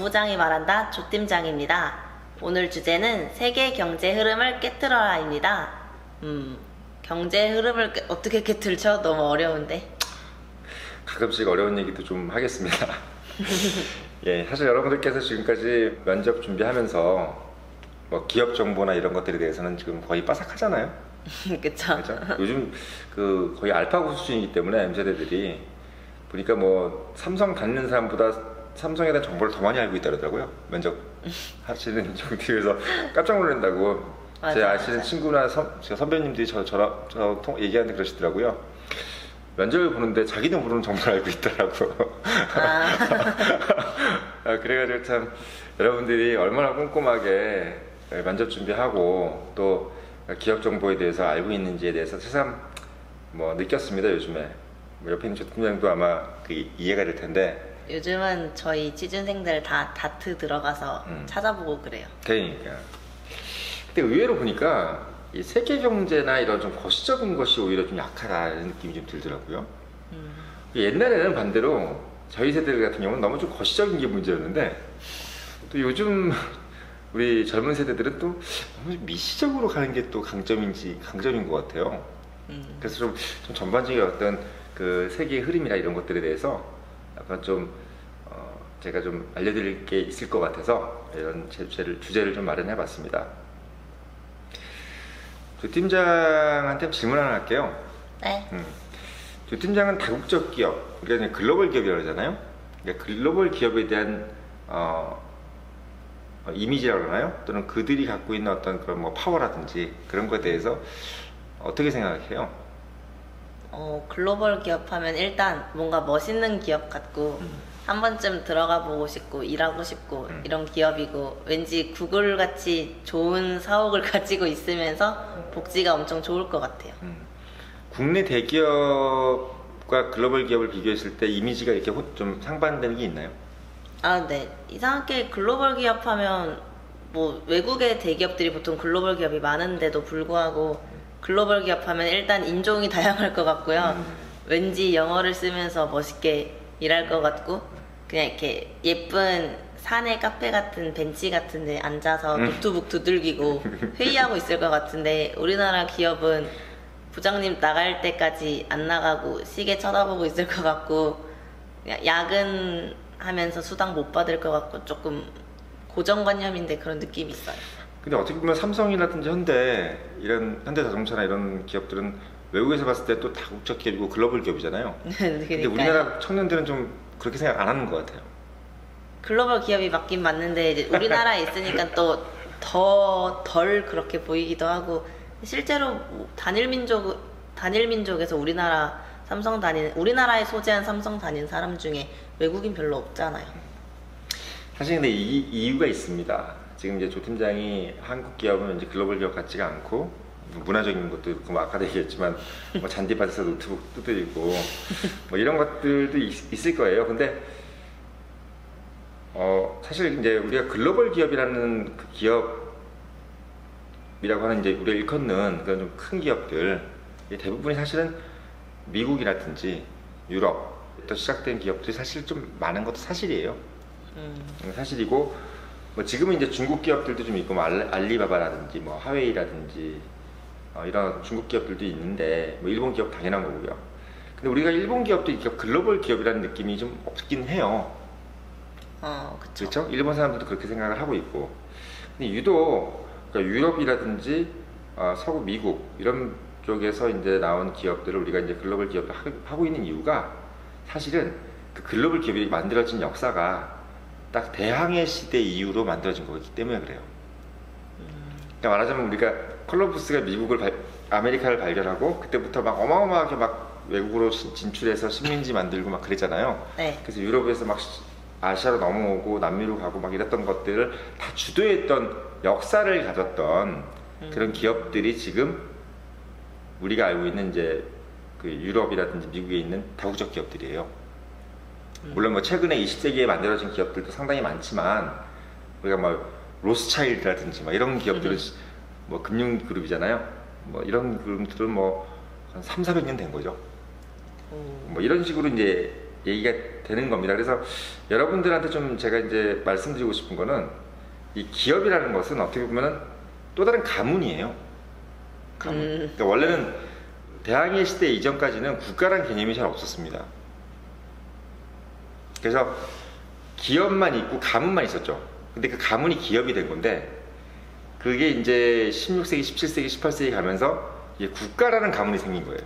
본부장이 말한다 조팀장입니다. 오늘 주제는 세계 경제 흐름을 깨트려라입니다. 경제 흐름을 어떻게 깨트리죠? 너무 어려운데. 가끔씩 어려운 얘기도 좀 하겠습니다. 예, 사실 여러분들께서 지금까지 면접 준비하면서 뭐 기업 정보나 이런 것들에 대해서는 지금 거의 빠삭하잖아요. 그쵸. 요즘 그 거의 알파고 수준이기 때문에 M세대들이 보니까 뭐 삼성 다니는 사람보다 삼성에 대한 정보를 더 많이 알고 있다더라고요. 면접 하시는 분들에서 깜짝 놀란다고. 제 아시는 친구나 제 선배님들이 저 얘기하는데 그러시더라고요. 면접을 보는데 자기도 모르는 정보를 알고 있더라고. 그래가지고 참 여러분들이 얼마나 꼼꼼하게 면접 준비하고 또 기업 정보에 대해서 알고 있는지에 대해서 새삼 뭐 느꼈습니다. 요즘에 뭐 옆에 있는 조팀장도 아마 그 이해가 될 텐데. 요즘은 저희 취준생들 다 다트 들어가서 찾아보고 그래요. 그러니까. 근데 의외로 보니까 이 세계 경제나 이런 좀 거시적인 것이 오히려 좀 약하다는 느낌이 좀 들더라고요. 옛날에는 반대로 저희 세대 같은 경우는 너무 좀 거시적인 게 문제였는데 또 요즘 우리 젊은 세대들은 또 너무 미시적으로 가는 게 또 강점인 것 같아요. 그래서 좀 전반적인 어떤 그 세계의 흐름이나 이런 것들에 대해서 약간 좀 제가 좀 알려드릴 게 있을 것 같아서 이런 주제를 좀 마련해봤습니다. 조팀장한테 질문 하나 할게요. 네. 조팀장은 다국적 기업, 우리가 글로벌 기업이라고 하잖아요. 그러니까 글로벌 기업에 대한 이미지라고 하나요? 또는 그들이 갖고 있는 어떤 그런 뭐 파워라든지 그런 것에 대해서 어떻게 생각해요? 글로벌 기업 하면 일단 뭔가 멋있는 기업 같고 한 번쯤 들어가 보고 싶고 일하고 싶고 이런 기업이고 왠지 구글 같이 좋은 사옥을 가지고 있으면서 복지가 엄청 좋을 것 같아요. 국내 대기업과 글로벌 기업을 비교했을 때 이미지가 이렇게 좀 상반되는 게 있나요? 네. 이상하게 글로벌 기업 하면 뭐 외국의 대기업들이 보통 글로벌 기업이 많은데도 불구하고 글로벌 기업 하면 일단 인종이 다양할 것 같고요. 왠지 영어를 쓰면서 멋있게 일할 것 같고 그냥 이렇게 예쁜 사내 카페 같은 벤치 같은 데 앉아서 노트북 두들기고 회의하고 있을 것 같은데 우리나라 기업은 부장님 나갈 때까지 안 나가고 시계 쳐다보고 있을 것 같고 그냥 야근하면서 수당 못 받을 것 같고 조금 고정관념인데 그런 느낌이 있어요. 근데 어떻게 보면 삼성이라든지 현대자동차나 이런 기업들은 외국에서 봤을 때 또 다국적 기업이고 글로벌 기업이잖아요. 근데 우리나라 청년들은 좀 그렇게 생각 안 하는 것 같아요. 글로벌 기업이 맞긴 맞는데 이제 우리나라에 있으니까 또 더 덜 그렇게 보이기도 하고 실제로 단일 민족에서 우리나라에 소재한 삼성 다닌 사람 중에 외국인 별로 없잖아요. 사실 근데 이 이유가 있습니다. 지금 이제 조 팀장이 한국 기업은 이제 글로벌 기업 같지가 않고 문화적인 것도 있고 뭐 아까도 얘기했지만 뭐 잔디밭에서 노트북 두드리고 뭐 이런 것들도 있을 거예요. 근데 사실 이제 우리가 글로벌 기업이라는 그 기업이라고 하는 이제 우리가 일컫는 그런 좀 큰 기업들 대부분이 사실은 미국이라든지 유럽부터 시작된 기업들이 사실 좀 많은 것도 사실이에요. 사실이고 뭐 지금은 이제 중국 기업들도 좀 있고 뭐 알리바바라든지 뭐 하웨이라든지 이런 중국 기업들도 있는데 뭐 일본 기업 당연한 거고요. 근데 우리가 일본 기업도 글로벌 기업이라는 느낌이 좀 없긴 해요. 그렇죠? 일본 사람들도 그렇게 생각을 하고 있고. 근데 유독 그러니까 유럽이라든지 서구 미국 이런 쪽에서 이제 나온 기업들을 우리가 이제 글로벌 기업을 하고 있는 이유가 사실은 그 글로벌 기업이 만들어진 역사가 딱 대항해 시대 이후로 만들어진 거기 때문에 그래요. 그러니까 말하자면 우리가 콜럼버스가 아메리카를 발견하고 그때부터 막 어마어마하게 막 외국으로 진출해서 식민지 만들고 막 그랬잖아요. 네. 그래서 유럽에서 막 아시아로 넘어오고 남미로 가고 막 이랬던 것들을 다 주도했던 역사를 가졌던 그런 기업들이 지금 우리가 알고 있는 이제 그 유럽이라든지 미국에 있는 다국적 기업들이에요. 물론 뭐 최근에 20세기에 만들어진 기업들도 상당히 많지만 우리가 뭐 로스차일드라든지 뭐 이런 기업들은 뭐 금융 그룹이잖아요. 뭐 이런 그룹들은 뭐 한 3, 400년 된 거죠. 뭐 이런 식으로 이제 얘기가 되는 겁니다. 그래서 여러분들한테 좀 제가 이제 말씀드리고 싶은 거는 이 기업이라는 것은 어떻게 보면은 또 다른 가문이에요. 가문. 그러니까 원래는 대항해 시대 이전까지는 국가라는 개념이 잘 없었습니다. 그래서 기업만 있고 가문만 있었죠. 근데 그 가문이 기업이 된 건데 그게 이제 16세기, 17세기, 18세기 가면서 이게 국가라는 가문이 생긴 거예요.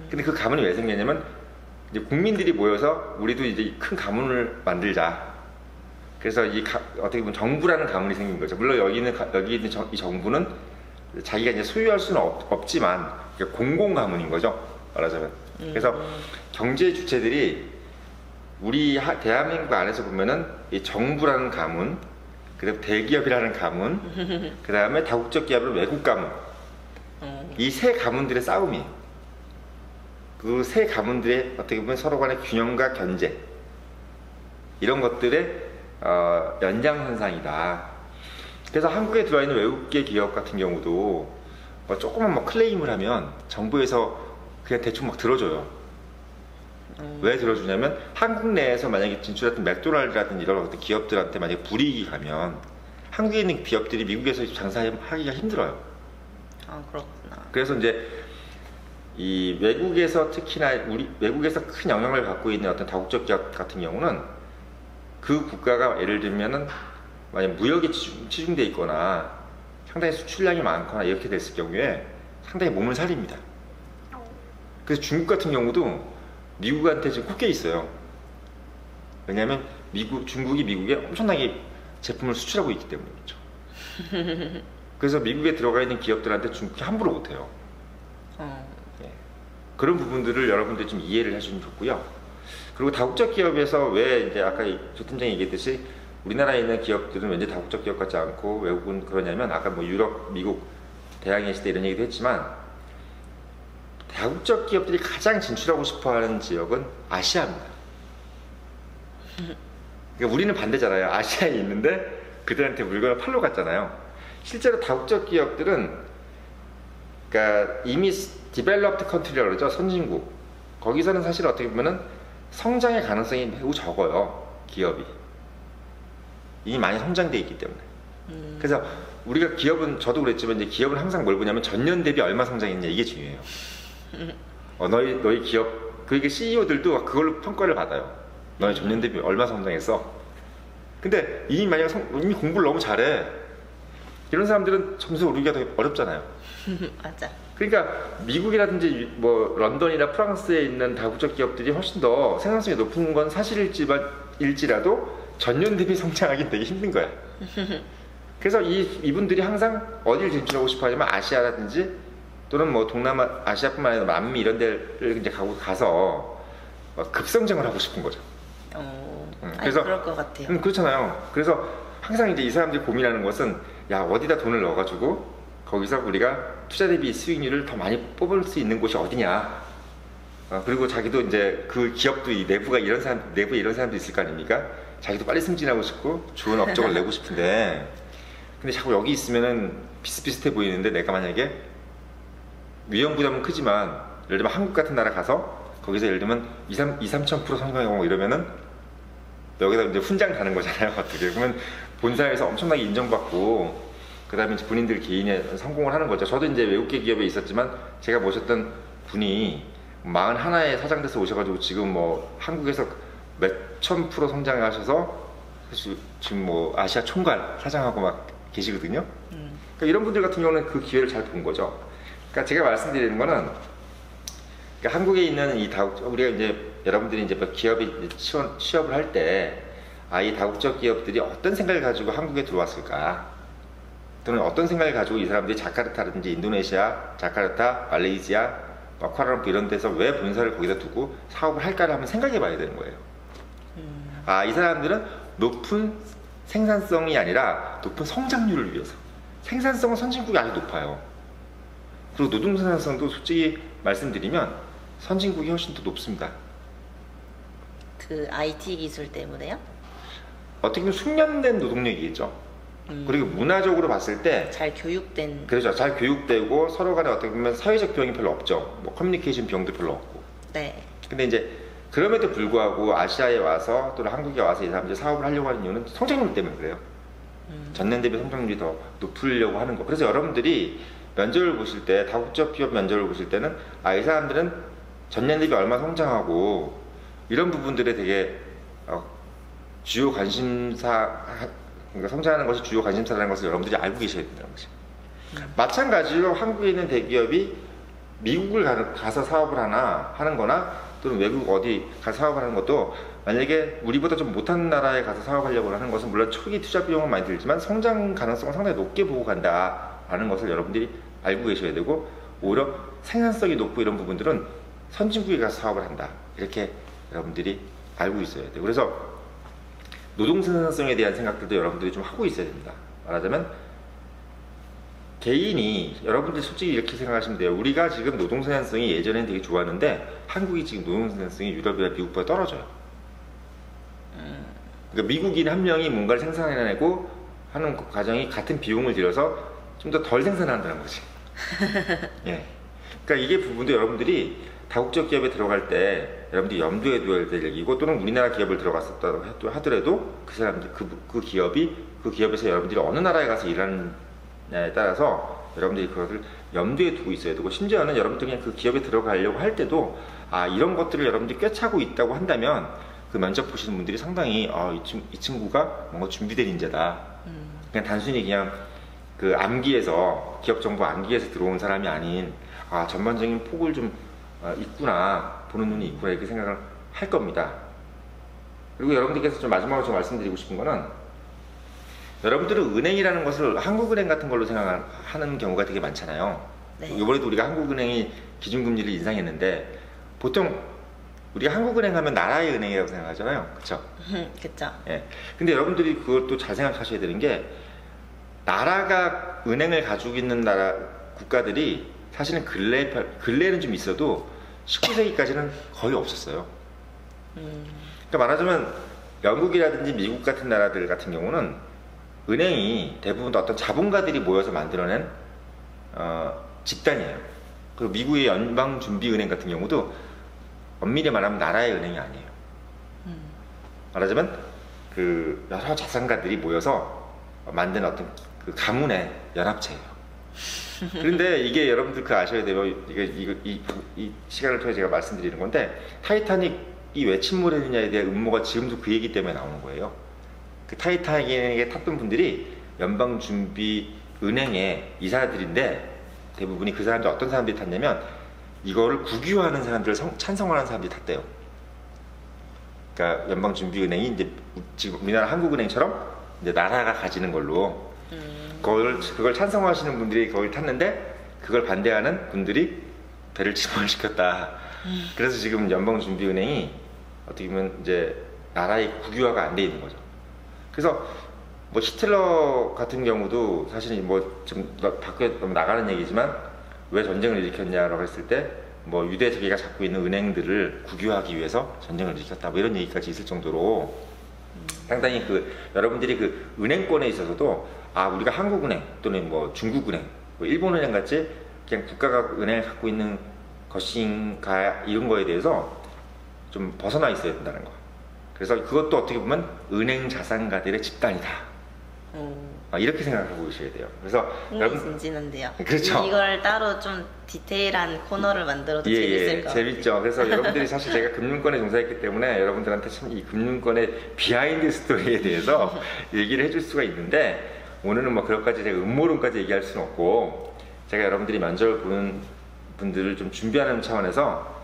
근데 그 가문이 왜 생겼냐면 이제 국민들이 모여서 우리도 이제 큰 가문을 만들자. 그래서 어떻게 보면 정부라는 가문이 생긴 거죠. 물론 여기 있는 이 정부는 자기가 이제 소유할 수는 없지만 공공 가문인 거죠. 말하자면. 그래서 경제 주체들이 우리 대한민국 안에서 보면은 이 정부라는 가문, 그리고 대기업이라는 가문, 그 다음에 다국적 기업은 외국 가문. 이 세 가문들의 싸움이에요. 그 세 가문들의 어떻게 보면 서로 간의 균형과 견제 이런 것들의 연장선상이다. 그래서 한국에 들어와 있는 외국계 기업 같은 경우도 뭐 조금만 뭐 클레임을 하면 정부에서 그냥 대충 막 들어줘요. 왜 들어주냐면 한국 내에서 만약에 진출했던 맥도날드라든지 이런 어떤 기업들한테 만약에 불이익이 가면 한국에 있는 기업들이 미국에서 장사하기가 힘들어요. 아, 그렇구나. 그래서 이제 이 외국에서 특히나 외국에서 큰 영향을 받고 있는 어떤 다국적 기업 같은 경우는 그 국가가 예를 들면은 만약 무역에 치중돼 있거나 상당히 수출량이 많거나 이렇게 됐을 경우에 상당히 몸을 살립니다. 그래서 중국 같은 경우도 미국한테 지금 꼽혀 있어요. 왜냐하면 중국이 미국에 엄청나게 제품을 수출하고 있기 때문에 그렇죠. 그래서 미국에 들어가 있는 기업들한테 중국이 함부로 못해요. 예. 그런 부분들을 여러분들이 좀 이해를 해주면 좋고요. 그리고 다국적 기업에서 왜 이제 아까 조 팀장이 얘기했듯이 우리나라에 있는 기업들은 왠지 다국적 기업 같지 않고 외국은 그러냐면 아까 뭐 유럽, 미국, 대항해 시대 이런 얘기도 했지만 다국적 기업들이 가장 진출하고 싶어하는 지역은 아시아입니다. 그러니까 우리는 반대잖아요. 아시아에 있는데 그들한테 물건을 팔러 갔잖아요. 실제로 다국적 기업들은 그러니까 이미 디벨롭드 컨트리라고 그러죠. 선진국. 거기서는 사실 어떻게 보면은 성장의 가능성이 매우 적어요. 기업이. 이미 많이 성장돼 있기 때문에. 그래서 우리가 기업은 저도 그랬지만 이제 기업은 항상 뭘 보냐면 전년 대비 얼마 성장했냐 이게 중요해요. 너희 기업 그게 CEO들도 그걸로 평가를 받아요. 너희 전년 대비 얼마 성장했어? 근데 이미 공부를 너무 잘해. 이런 사람들은 점수 오르기가 더 어렵잖아요. 맞아. 그러니까 미국이라든지 뭐 런던이나 프랑스에 있는 다국적 기업들이 훨씬 더 생산성이 높은 건 사실일지라도 전년 대비 성장하기 되게 힘든 거야. 그래서 이분들이 항상 어디를 진출하고 싶어 하냐면 아시아라든지 또는 뭐 동남아, 아시아뿐만 아니라 남미 이런 데를 이제 가서 급성장을 하고 싶은 거죠. 그래서 그럴 것 같아요. 그렇잖아요. 그래서 항상 이제 이 사람들이 고민하는 것은 야 어디다 돈을 넣어가지고 거기서 우리가 투자 대비 수익률을 더 많이 뽑을 수 있는 곳이 어디냐. 그리고 자기도 이제 그 기업도 내부에 이런 사람도 있을 거 아닙니까? 자기도 빨리 승진하고 싶고 좋은 업적을 내고 싶은데 근데 자꾸 여기 있으면은 비슷비슷해 보이는데 내가 만약에 위험 부담은 크지만 예를 들면 한국 같은 나라 가서 거기서 예를 들면 2-3천% 성장하고 이러면은 여기다 이제 훈장 가는 거잖아요. 어떻게 보면 본사에서 엄청나게 인정받고 그 다음에 본인들 개인의 성공을 하는 거죠. 저도 이제 외국계 기업에 있었지만 제가 모셨던 분이 41에 사장돼서 오셔가지고 지금 뭐 한국에서 몇천 프로 성장하셔서 지금 뭐 아시아 총괄 사장하고 막 계시거든요. 그러니까 이런 분들 같은 경우는 그 기회를 잘 본 거죠. 그러니까 제가 말씀드리는 거는 그러니까 한국에 있는 우리가 이제 여러분들이 이제 기업에 취업을 할 때 이 다국적 기업들이 어떤 생각을 가지고 한국에 들어왔을까? 또는 어떤 생각을 가지고 이 사람들이 자카르타라든지 인도네시아, 자카르타, 말레이시아, 쿠알라룸푸르 이런 데서 왜 본사를 거기다 두고 사업을 할까를 한번 생각해 봐야 되는 거예요. 이 사람들은 높은 생산성이 아니라 높은 성장률을 위해서. 생산성은 선진국이 아주 높아요. 그리고 노동 생산성도 솔직히 말씀드리면 선진국이 훨씬 더 높습니다. 그 IT 기술 때문에요? 어떻게 보면 숙련된 노동력이겠죠. 그리고 문화적으로 봤을 때 잘 교육된. 그렇죠. 잘 교육되고 서로 간에 어떻게 보면 사회적 비용이 별로 없죠. 뭐 커뮤니케이션 비용도 별로 없고. 네. 근데 이제 그럼에도 불구하고 아시아에 와서 또는 한국에 와서 이 사람들이 사업을 하려고 하는 이유는 성장률 때문에 그래요. 전년 대비 성장률이 더 높으려고 하는 거. 그래서 여러분들이 면접을 보실 때, 다국적 기업 면접을 보실 때는 이 사람들은 전년 대비 얼마 성장하고 이런 부분들에 되게 주요 관심사, 그러니까 성장하는 것이 주요 관심사라는 것을 여러분들이 알고 계셔야 된다는 거죠. 마찬가지로 한국에 있는 대기업이 미국을 가서 사업을 하는 거나 또는 외국 어디 가서 사업을 하는 것도 만약에 우리보다 좀 못한 나라에 가서 사업하려고 하는 것은 물론 초기 투자 비용은 많이 들지만 성장 가능성을 상당히 높게 보고 간다라는 것을 여러분들이 알고 계셔야 되고, 오히려 생산성이 높고 이런 부분들은 선진국에 가서 사업을 한다, 이렇게 여러분들이 알고 있어야 돼요. 그래서 노동 생산성에 대한 생각들도 여러분들이 좀 하고 있어야 됩니다. 말하자면 개인이, 여러분들 솔직히 이렇게 생각하시면 돼요. 우리가 지금 노동 생산성이 예전에는 되게 좋았는데 한국이 지금 노동 생산성이 유럽이나 미국보다 떨어져요. 그러니까 미국인 한 명이 뭔가를 생산해내고 하는 과정이 같은 비용을 들여서 좀 더 덜 생산한다는 거지. 예. 그러니까 이게 부분도 여러분들이 다국적 기업에 들어갈 때 여러분들이 염두에 둬야 될 얘기고, 또는 우리나라 기업을 들어갔었다고 하더라도 그 사람들, 그 기업에서 여러분들이 어느 나라에 가서 일하느냐에 따라서 여러분들이 그것을 염두에 두고 있어야 되고, 심지어는 여러분들이 그냥 그 기업에 들어가려고 할 때도 이런 것들을 여러분들이 꿰차고 있다고 한다면 그 면접 보시는 분들이 상당히 이 친구가 뭔가 준비된 인재다. 그냥 단순히 그냥 그 암기에서, 기업 정보 암기에서 들어온 사람이 아닌 전반적인 폭을 좀 있구나, 보는 눈이 있구나, 이렇게 생각을 할 겁니다. 그리고 여러분들께서 좀 마지막으로 좀 말씀드리고 싶은 거는, 여러분들은 은행이라는 것을 한국은행 같은 걸로 생각하는 경우가 되게 많잖아요. 네. 이번에도 우리가 한국은행이 기준금리를 인상했는데, 보통 우리가 한국은행 하면 나라의 은행이라고 생각하잖아요. 그쵸? 그쵸. 예. 근데 여러분들이 그것도 잘 생각하셔야 되는 게, 나라가 은행을 가지고 있는 국가들이 사실은 근래에는 좀 있어도 19세기까지는 거의 없었어요. 그러니까 말하자면 영국이라든지 미국 같은 나라들 같은 경우는 은행이 대부분 어떤 자본가들이 모여서 만들어낸 집단이에요. 그리고 미국의 연방준비은행 같은 경우도 엄밀히 말하면 나라의 은행이 아니에요. 말하자면 그 여러 자산가들이 모여서 만든 어떤 그 가문의 연합체예요. 그런데 이게 여러분들 아셔야 돼요. 이 시간을 통해 제가 말씀드리는 건데, 타이타닉이 왜 침몰했느냐에 대한 음모가 지금도 그 얘기 때문에 나오는 거예요. 그 타이타닉에 탔던 분들이 연방준비은행의 이사들인데, 대부분이 그 사람들, 어떤 사람들이 탔냐면 이거를 국유화하는 사람들을 찬성하는 사람들이 탔대요. 그러니까 연방준비은행이 이제 지금 우리나라 한국은행처럼 이제 나라가 가지는 걸로 그걸 찬성하시는 분들이 거기 탔는데, 그걸 반대하는 분들이 배를 침몰시켰다. 그래서 지금 연방준비은행이 어떻게 보면 이제 나라의 국유화가 안 돼 있는 거죠. 그래서 뭐 히틀러 같은 경우도 사실 뭐 좀 밖에 나가는 얘기지만, 왜 전쟁을 일으켰냐라고 했을 때 뭐 유대 세계가 갖고 있는 은행들을 국유화하기 위해서 전쟁을 일으켰다, 뭐 이런 얘기까지 있을 정도로 상당히 여러분들이 그 은행권에 있어서도 우리가 한국은행 또는 뭐 중국은행, 뭐 일본은행 같이 그냥 국가가 은행을 갖고 있는 것인가, 이런 거에 대해서 좀 벗어나 있어야 된다는 거. 그래서 그것도 어떻게 보면 은행 자산가들의 집단이다. 이렇게 생각하고 계셔야 돼요. 그래서 여러분, 진지한데요. 그렇죠. 이걸 따로 좀 디테일한 코너를 만들어도 재밌을 것 같아요. 재밌죠. 그래서 여러분들이 사실 제가 금융권에 종사했기 때문에 여러분들한테 참 이 금융권의 비하인드 스토리에 대해서 얘기를 해줄 수가 있는데, 오늘은 뭐 그것까지 제가 음모론까지 얘기할 수는 없고, 제가 여러분들이 면접을 보는 분들을 좀 준비하는 차원에서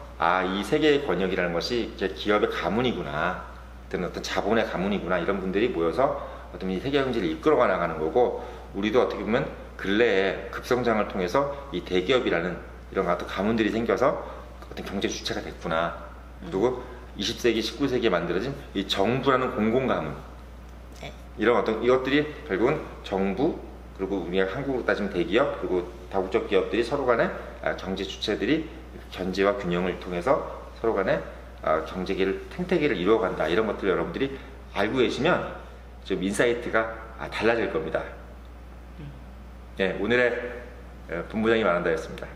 이 세계의 권역이라는 것이 이제 기업의 가문이구나, 어떤 자본의 가문이구나, 이런 분들이 모여서 어떤 이 세계 경제를 이끌어가 나가는 거고, 우리도 어떻게 보면 근래에 급성장을 통해서 이 대기업이라는 이런 어떤 가문들이 생겨서 어떤 경제 주체가 됐구나. 그리고 20세기, 19세기에 만들어진 이 정부라는 공공가문, 이런 어떤 이것들이 결국은 정부, 그리고 우리가 한국으로 따지면 대기업, 그리고 다국적 기업들이 서로 간에 경제 주체들이 견제와 균형을 통해서 서로 간에 경제계를, 생태계를 이루어간다, 이런 것들을 여러분들이 알고 계시면 좀 인사이트가 달라질 겁니다. 네, 오늘의 본부장이 말한다였습니다.